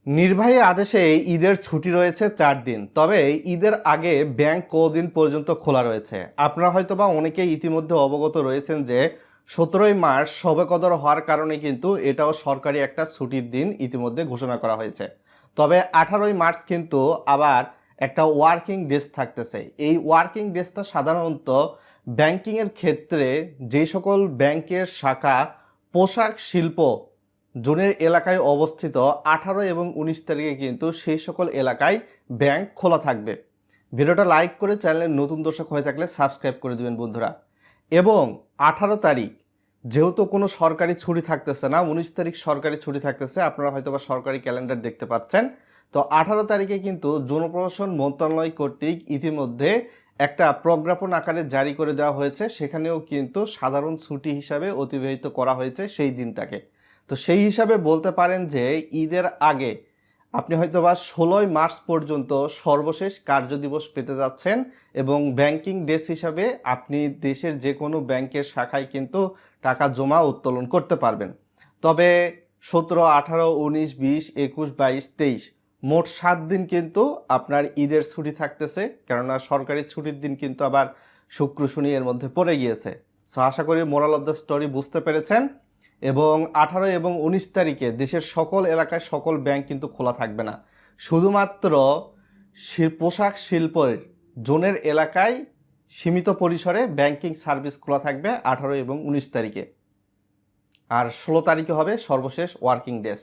নির্বাহী আদেশে ঈদের ছুটি রয়েছে 4 দিন, তবে ঈদের আগে ব্যাংক কদিন পর্যন্ত খোলা রয়েছে। আপনারা হয়তোবা অনেকেই ইতিমধ্যে অবগত রয়েছেন যে 17ই মার্চ শবে কদর হওয়ার কারণে কিন্তু এটাও সরকারি একটা ছুটির দিন ইতিমধ্যে ঘোষণা করা হয়েছে। তবে 18ই মার্চ কিন্তু আবার একটা ওয়ার্কিং ডেজ থাকতেছে। এই ওয়ার্কিং ডেজটা সাধারণত ব্যাংকিংয়ের ক্ষেত্রে যে সকল ব্যাংকের শাখা পোশাক শিল্প জোনের এলাকায় অবস্থিত 18 এবং 19 তারিখে কিন্তু সেই সকল এলাকায় ব্যাংক খোলা থাকবে। ভিডিওটা লাইক করে চ্যানেলের নতুন দর্শক হয়ে থাকলে সাবস্ক্রাইব করে দিবেন বন্ধুরা। এবং 18 তারিখ যেহেতু কোনো সরকারি ছুটি থাকতেছে না, 19 তারিখ সরকারি ছুটি থাকতেছে, আপনারা হয়তোবা সরকারি ক্যালেন্ডার দেখতে পাচ্ছেন। তো 18 তারিখে কিন্তু জনপ্রশাসন মন্ত্রণালয় কর্তৃক ইতিমধ্যে একটা প্রজ্ঞাপন আকারে জারি করে দেওয়া হয়েছে, সেখানেও কিন্তু সাধারণ ছুটি হিসাবে অতিবাহিত করা হয়েছে সেই দিনটাকে। তো সেই হিসাবে বলতে পারেন যে ঈদের আগে আপনি হয়তোবা 16ই মার্চ পর্যন্ত সর্বশেষ কার্যদিবস পেতে যাচ্ছেন এবং ব্যাংকিং ডেজ হিসাবে আপনি দেশের যে কোনো ব্যাংকের শাখায় কিন্তু টাকা জমা উত্তোলন করতে পারবেন। তবে 17, 18, 19, 20, 21, 22, 23 মোট 7 দিন কিন্তু আপনার ঈদের ছুটি থাকতেছে, কেননা সরকারি ছুটির দিন কিন্তু আবার শুক্র শনি এর মধ্যে পড়ে গিয়েছে। সো আশা করি মোরাল অফ দ্য স্টোরি বুঝতে পেরেছেন। এবং 18 এবং 19 তারিখে দেশের সকল এলাকায় সকল ব্যাংক কিন্তু খোলা থাকবে না, শুধুমাত্র পোশাক শিল্পের জোনের এলাকায় সীমিত পরিসরে ব্যাংকিং সার্ভিস খোলা থাকবে 18 এবং 19 তারিখে। আর 16 তারিখে হবে সর্বশেষ ওয়ার্কিং ডেজ।